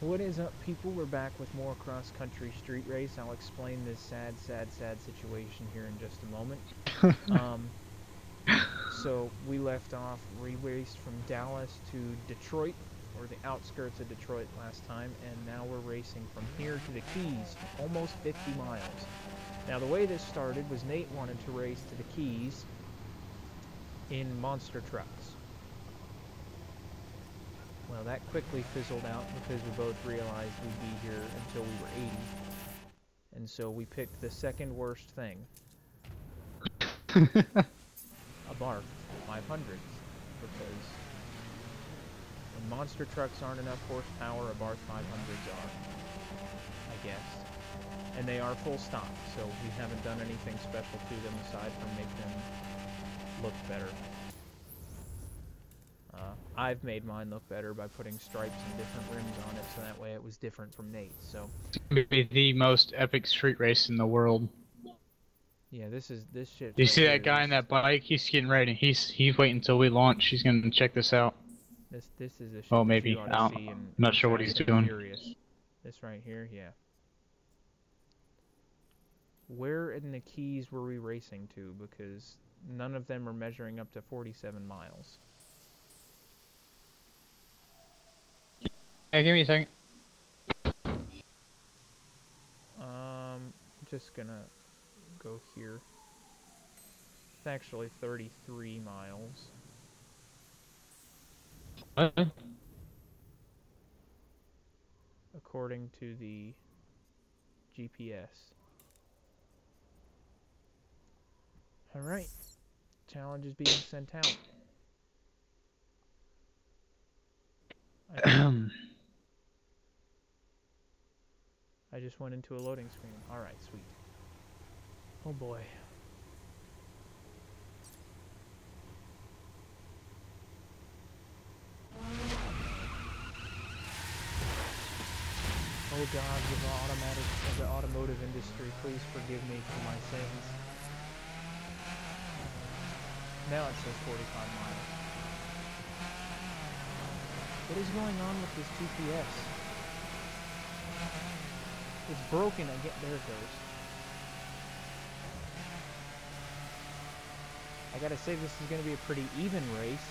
What is up, people? We're back with more cross-country street race. I'll explain this sad situation here in just a moment. Um, so we left off, we raced from Dallas to Detroit, or the outskirts of Detroit last time, and now we're racing from here to the Keys, almost 50 miles. Now the way this started was Nate wanted to race to the Keys in monster trucks. Well, that quickly fizzled out because we both realized we'd be here until we were 80. And so we picked the second worst thing. Abarth 500s. Because when monster trucks aren't enough horsepower, Abarth 500s are. I guess. And they are full stop, so we haven't done anything special to them aside from make them look better. I've made mine look better by putting stripes and different rims on it, so that way it was different from Nate's. So Maybe the most epic street race in the world. yeah, this shit. You Right see here that guy is, on that bike? He's getting ready. He's waiting until we launch. He's gonna check this out. this is the shit Oh, that maybe. you ought to see I'm not in sure what he's Fast and doing. Furious. This right here, yeah. Where in the Keys were we racing to? Because none of them are measuring up to 47 miles. Hey, give me a second. Just gonna go here. It's actually 33 miles. What? According to the GPS. Alright. Challenge is being sent out. I just went into a loading screen. Alright, sweet. Oh boy. Oh God, the automotive industry, please forgive me for my sins. Now it says 45 miles. What is going on with this GPS? It's broken again. There it goes. I gotta say, this is gonna be a pretty even race.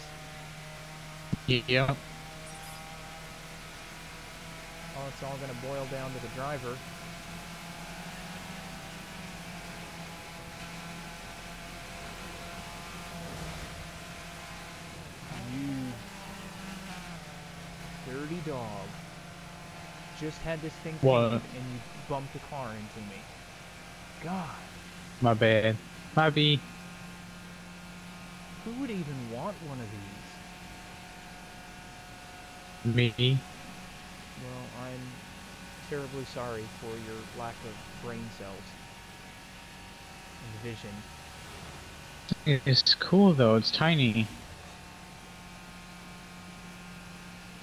Yeah. Oh, it's all gonna boil down to the driver. You dirty dog. Just had this thing What? painted and you bumped a car into me. God. My bad. Might be. Who would even want one of these? Me. Well, I'm terribly sorry for your lack of brain cells and vision. It's cool though. It's tiny.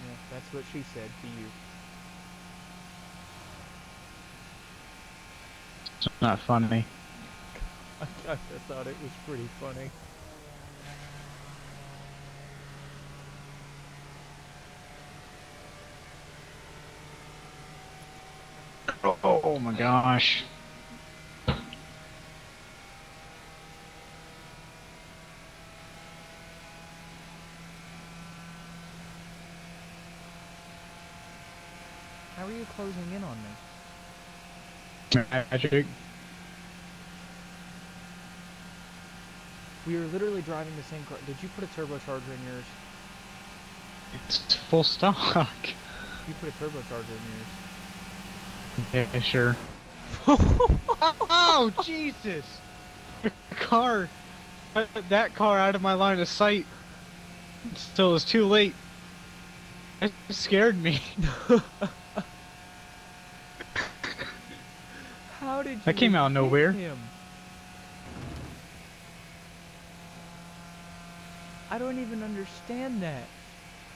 Yeah, that's what she said to you. It's not funny. I kinda thought it was pretty funny. Oh my gosh. How are you closing in on me? Magic. We were literally driving the same car. Did you put a turbocharger in yours? It's full stock. You put a turbocharger in yours. Yeah, sure. Oh, Jesus! Car. That car out of my line of sight. Still, it was too late. It scared me. How did you That came out of hit nowhere. him? I don't even understand that.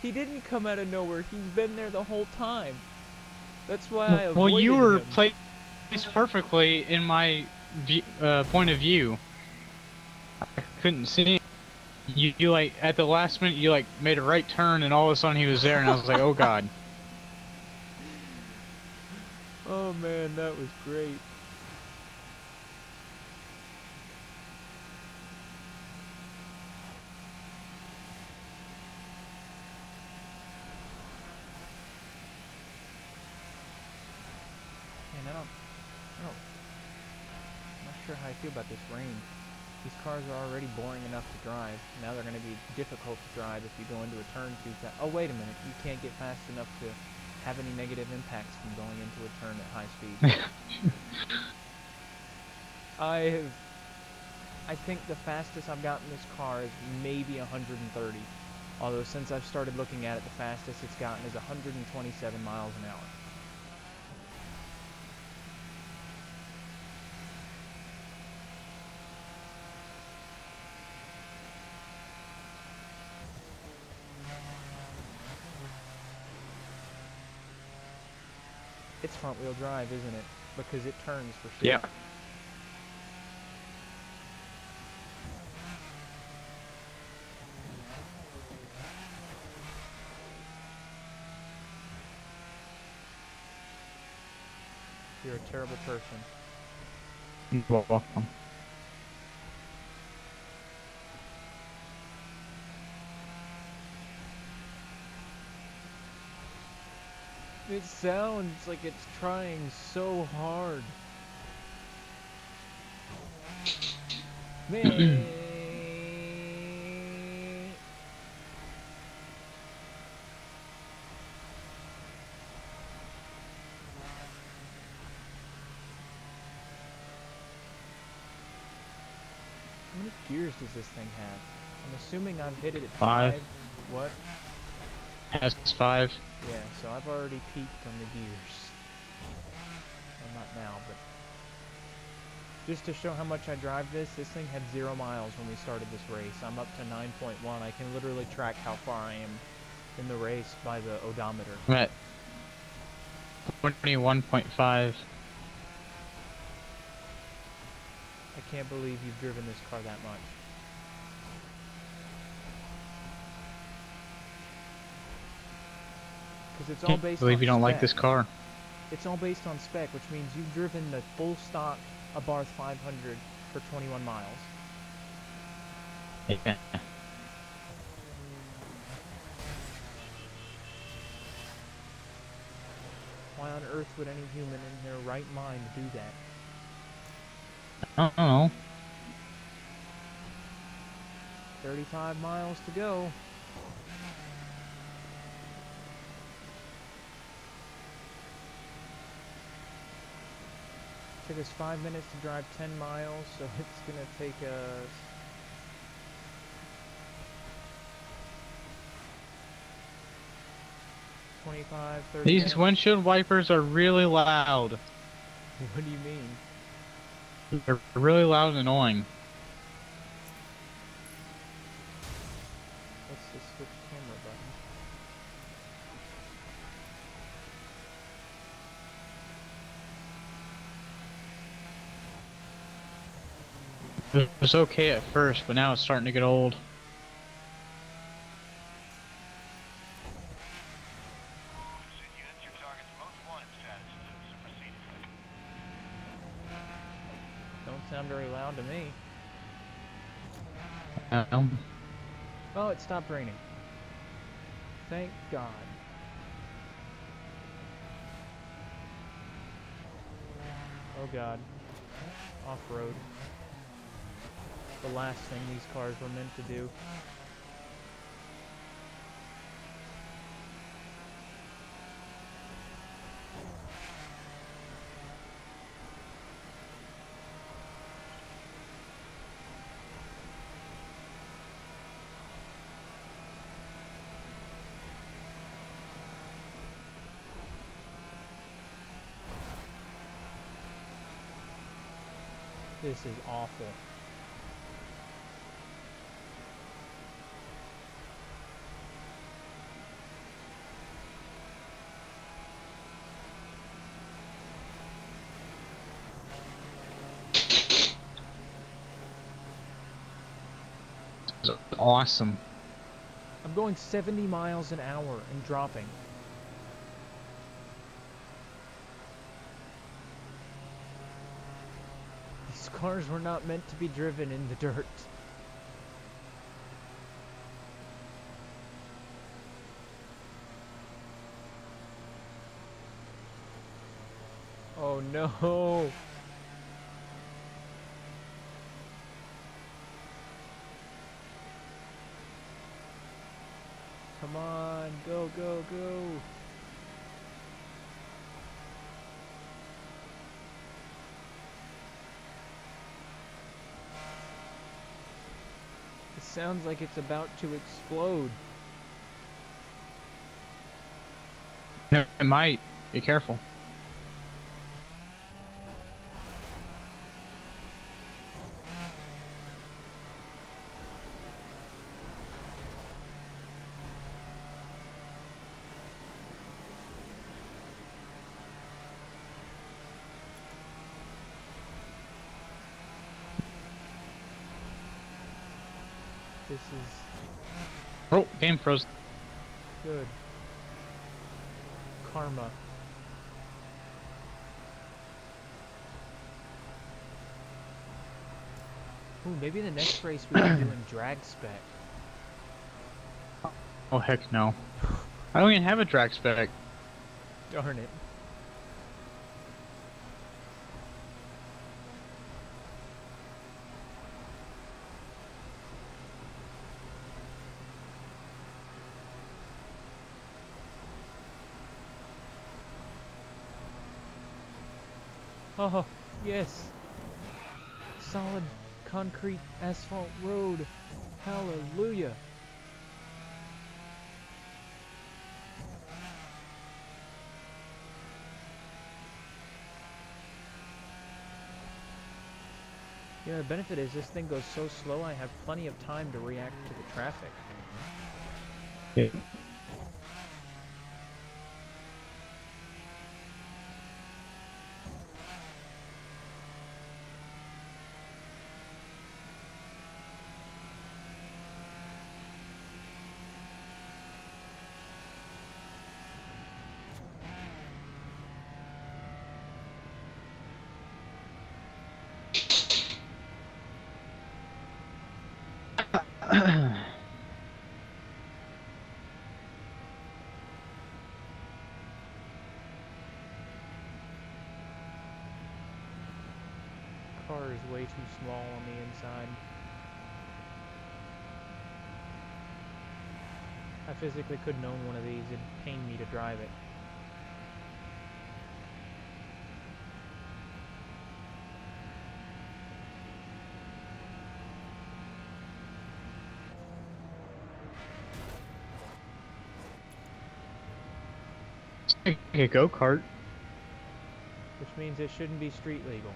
He didn't come out of nowhere. He's been there the whole time. That's why I avoided Well, you were him. placed perfectly in my point of view. I couldn't see him. You like at the last minute you like made a right turn and all of a sudden he was there and I was like, oh god. Oh man, that was great. Man, I'm not sure how I feel about this rain. These cars are already boring enough to drive. Now they're going to be difficult to drive if you go into a turn too fast. Oh, wait a minute. You can't get fast enough to have any negative impacts from going into a turn at high speed. I think the fastest I've gotten this car is maybe 130. Although since I've started looking at it, the fastest it's gotten is 127 miles an hour. It's front wheel drive, isn't it? Because it turns for sure. Yeah. You're a terrible person. You're welcome. It sounds like it's trying so hard. Man. How many gears does this thing have? I'm assuming I've hit it at 5. What? Has 5. Yeah, so I've already peaked on the gears. Well, not now, but... Just to show how much I drive this thing had 0 miles when we started this race. I'm up to 9.1. I can literally track how far I am in the race by the odometer. I'm at 21.5. I can't believe you've driven this car that much. Because it's all based on spec. I believe you don't like this car. It's all based on spec, which means you've driven the full stock Abarth 500 for 21 miles. Yeah. Why on earth would any human in their right mind do that? I don't know. 35 miles to go. Took us 5 minutes to drive 10 miles, so it's gonna take us 25, 30 These minutes. windshield wipers are really loud. What do you mean? They're really loud and annoying. What's the switch camera button? It was okay at first, but now it's starting to get old. Don't sound very loud to me. Oh, it stopped raining. Thank God. Oh God. Off-road. The last thing these cars were meant to do. This is awful. This is awesome. I'm going 70 miles an hour and dropping. Those cars were not meant to be driven in the dirt. Oh no! Come on, go, go, go! It sounds like it's about to explode. No, it might. Be careful. This is Oh, game froze. good. Karma. Ooh, maybe the next race we can do in drag spec. Oh heck no. I don't even have a drag spec. Darn it. Oh, yes. Solid concrete asphalt road. Hallelujah. You know, the benefit is this thing goes so slow I have plenty of time to react to the traffic. Yeah. Car is way too small on the inside. I physically couldn't own one of these. It'd pain me to drive it. It's like a go-kart. Which means it shouldn't be street legal.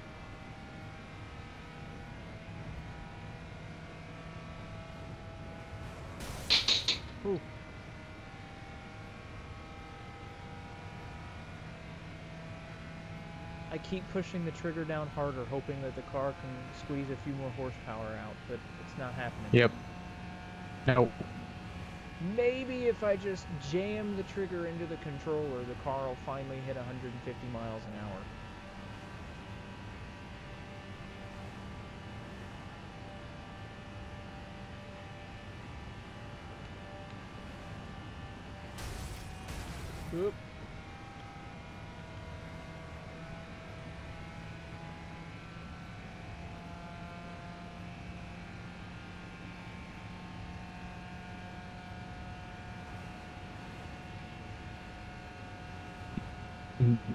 Ooh. I keep pushing the trigger down harder, hoping that the car can squeeze a few more horsepower out, but it's not happening. Yep. No. Maybe if I just jam the trigger into the controller, the car will finally hit 150 miles an hour. Oop.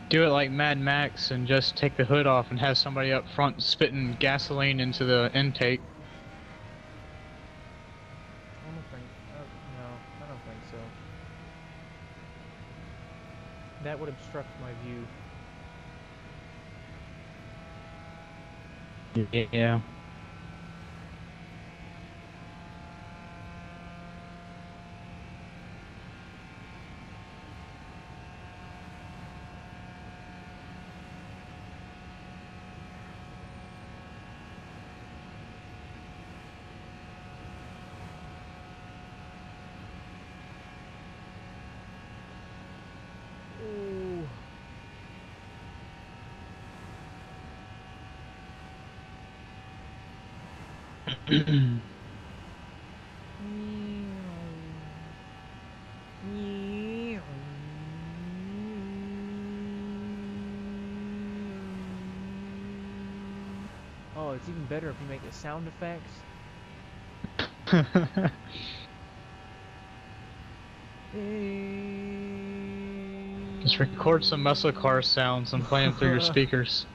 Do it like Mad Max and just take the hood off and have somebody up front spitting gasoline into the intake. I don't think... no, I don't think so. That would obstruct my view. Yeah. Ooh. Oh, it's even better if you make the sound effects. Just record some muscle car sounds and play them through your speakers.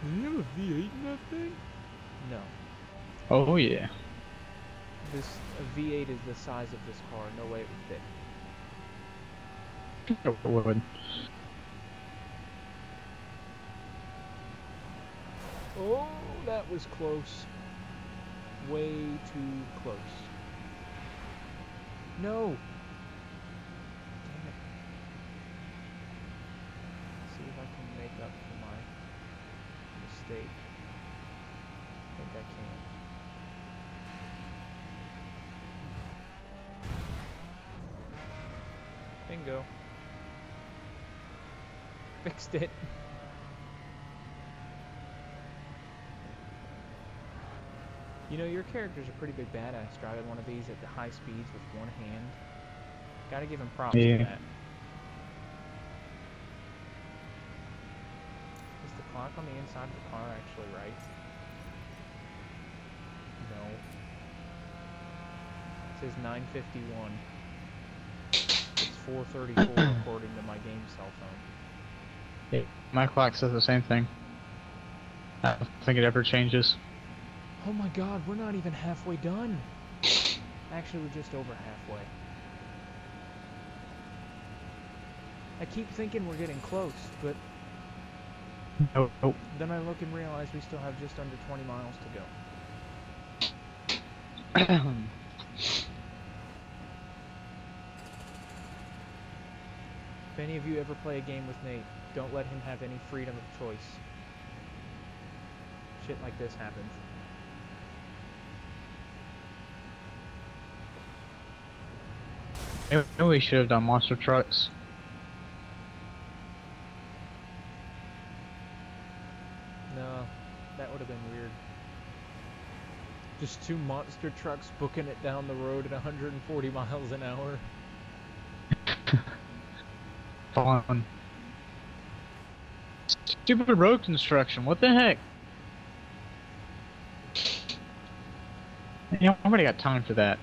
Does he have a V8 in that thing? No. Oh yeah. This V8 is the size of this car. No way it would fit. It would. Oh, that was close. Way too close. No! Damn it. Let's see if I can make up for my mistake. I think I can. Bingo. Fixed it. You know, your character's a pretty big badass driving one of these at the high speeds with one hand. Gotta give him props for that. Is the clock on the inside of the car actually right? No. It says 9:51. It's 4:34 according to my game cell phone. Yeah, my clock says the same thing. I don't think it ever changes. Oh my god, we're not even halfway done. Actually, we're just over halfway. I keep thinking we're getting close, but Nope. then I look and realize we still have just under 20 miles to go. If any of you ever play a game with Nate, don't let him have any freedom of choice. Shit like this happens. Maybe we should have done monster trucks. No, that would have been weird. Just two monster trucks booking it down the road at 140 miles an hour. Fun. Stupid road construction, what the heck? You know, nobody got time for that.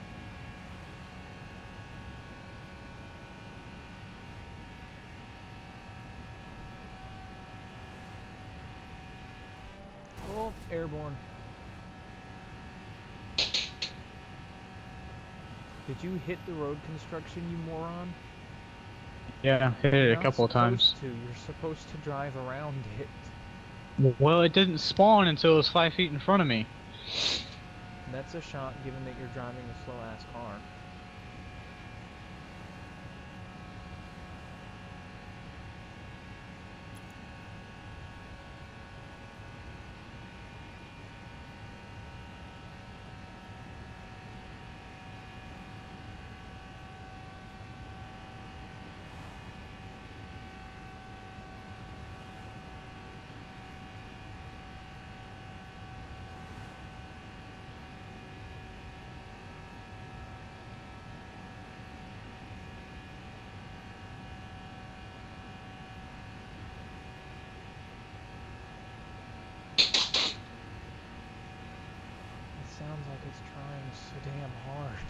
Oh, airborne. Did you hit the road construction, you moron? Yeah, hit it a couple of times. You're supposed to drive around it. Well, it didn't spawn until it was 5 feet in front of me. That's a shot, given that you're driving a slow-ass car. Sounds like it's trying so damn hard.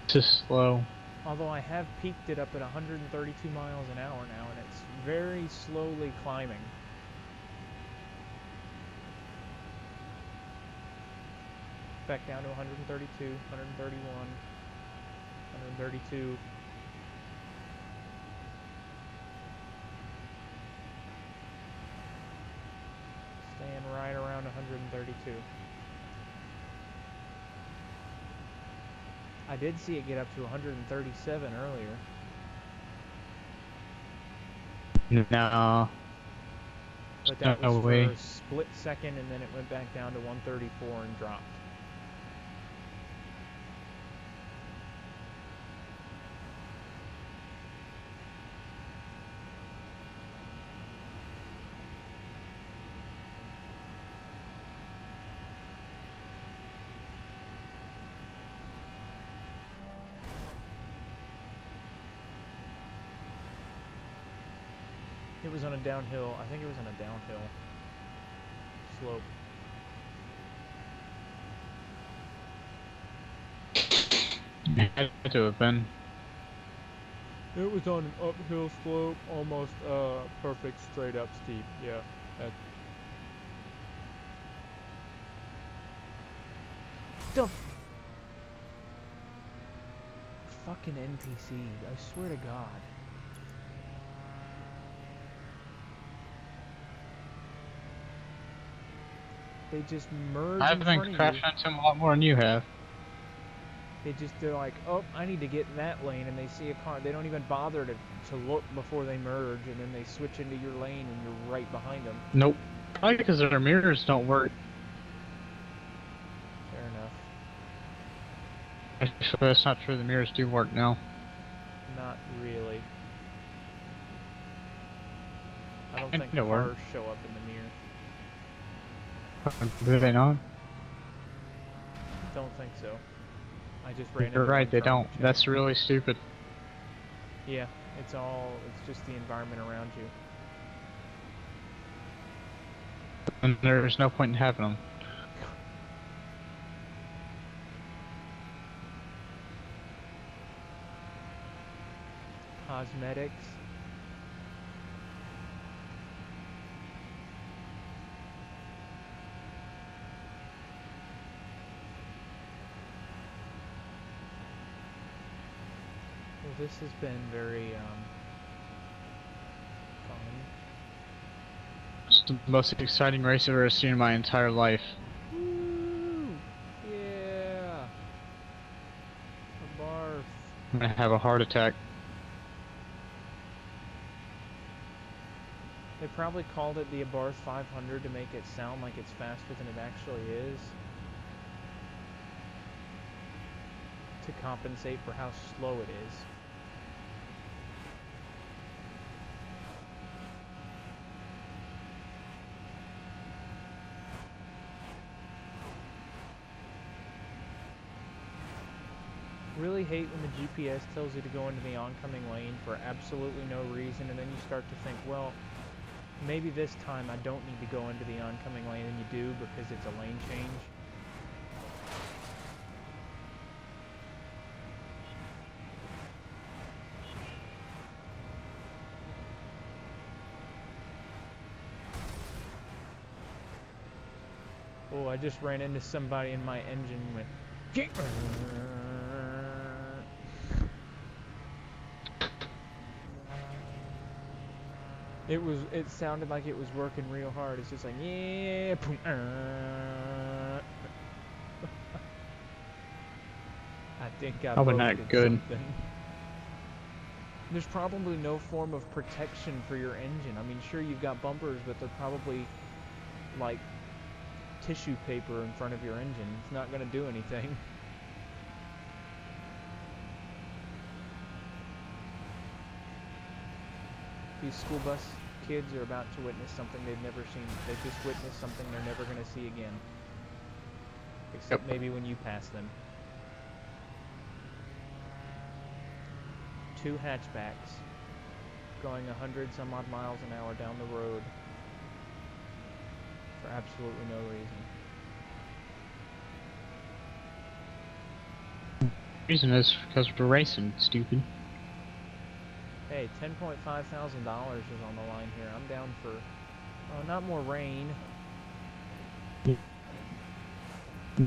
Just slow. Although I have peaked it up at 132 miles an hour now, and it's very slowly climbing. Back down to 132, 131, 132. Staying right around 132. I did see it get up to 137 earlier. No. But that was No for way. a split second, and then it went back down to 134 and dropped. It was on a downhill. I think it was on a downhill slope. Had to have been. It was on an uphill slope, almost perfect straight up steep. Yeah. The fucking NPC. I swear to God. They just merge I've in been front of you. crashing into them a lot more than you have. They're like, oh, I need to get in that lane, and they see a car. They don't even bother to look before they merge, and then they switch into your lane, and you're right behind them. Nope. Probably because their mirrors don't work. Fair enough. Actually, that's not true. The mirrors do work now. Not really. I don't I think know where. cars show up in the mirror. Do they not? Don't think so. I just ran into You're right, one they trying don't. to check. That's really stupid. Yeah, it's just the environment around you. And there's no point in having them. Cosmetics. Well, this has been very fun. It's the most exciting race I've ever seen in my entire life. Woo! Yeah! Abarth. I'm gonna have a heart attack. They probably called it the Abarth 500 to make it sound like it's faster than it actually is. To compensate for how slow it is. Really hate when the GPS tells you to go into the oncoming lane for absolutely no reason, and then you start to think, well, maybe this time I don't need to go into the oncoming lane, and you do because it's a lane change. Oh, I just ran into somebody and my engine went... It sounded like it was working real hard. It's just like, yeah, I think I Probably posted not good. something. There's probably no form of protection for your engine. I mean, sure, you've got bumpers, but they're probably like tissue paper in front of your engine. It's not going to do anything. These school bus kids are about to witness something they've never seen. They just witnessed something they're never going to see again. Except maybe when you pass them. 2 hatchbacks going 100 some odd miles an hour down the road for absolutely no reason. The reason is because we're racing, stupid. Hey, $10.5 thousand is on the line here. I'm down for not more rain.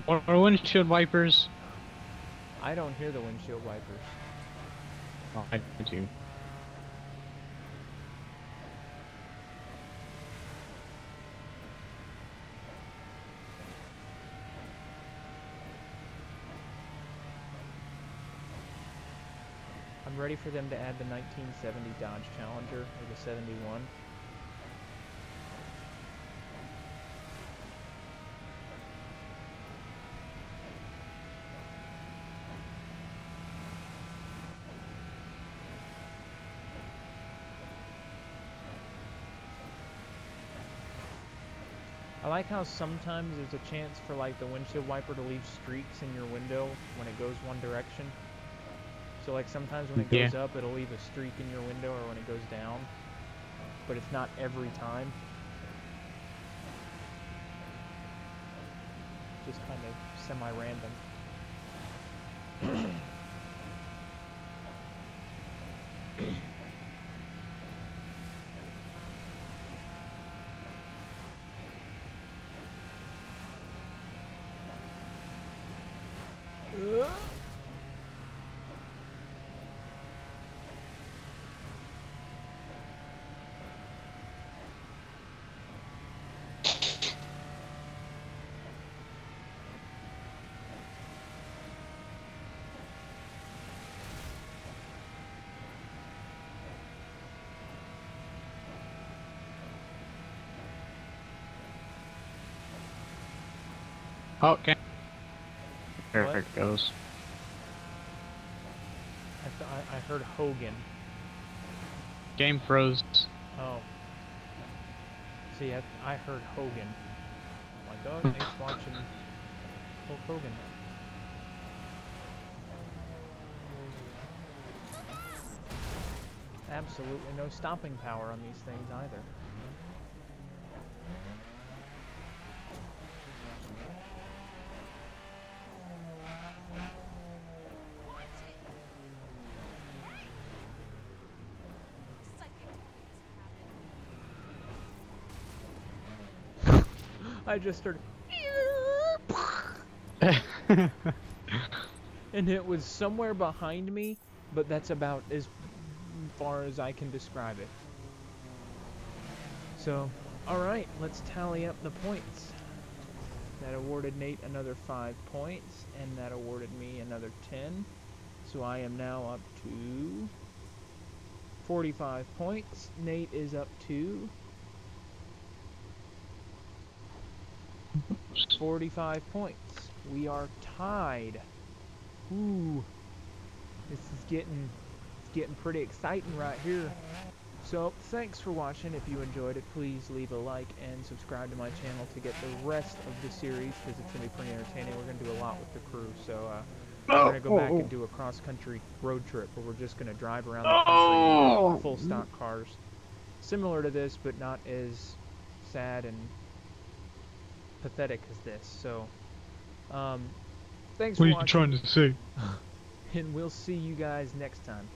More windshield wipers. I don't hear the windshield wipers. Oh, I do. I'm ready for them to add the 1970 Dodge Challenger or the 71. I like how sometimes there's a chance for like the windshield wiper to leave streaks in your window when it goes one direction. So like sometimes when it goes up, it'll leave a streak in your window, or when it goes down. but it's not every time. Just kind of semi-random. Okay. There What? it goes. I heard Hogan. Game froze. Oh. See, I heard Hogan. I'm like, oh, Nate's watching Hulk Hogan. Absolutely no stopping power on these things either. I just heard, and it was somewhere behind me, but that's about as far as I can describe it. So, alright, let's tally up the points. That awarded Nate another 5 points, and that awarded me another 10. So I am now up to 45 points. Nate is up to 45 points. We are tied. Ooh. This is getting pretty exciting right here. So, thanks for watching. If you enjoyed it, please leave a like and subscribe to my channel to get the rest of the series, because it's going to be pretty entertaining. We're going to do a lot with the crew, so we're going to go back and do a cross-country road trip where we're just going to drive around the country in full stock cars. Similar to this, but not as sad and pathetic as this. So, thanks for watching. What are you trying to say? And we'll see you guys next time.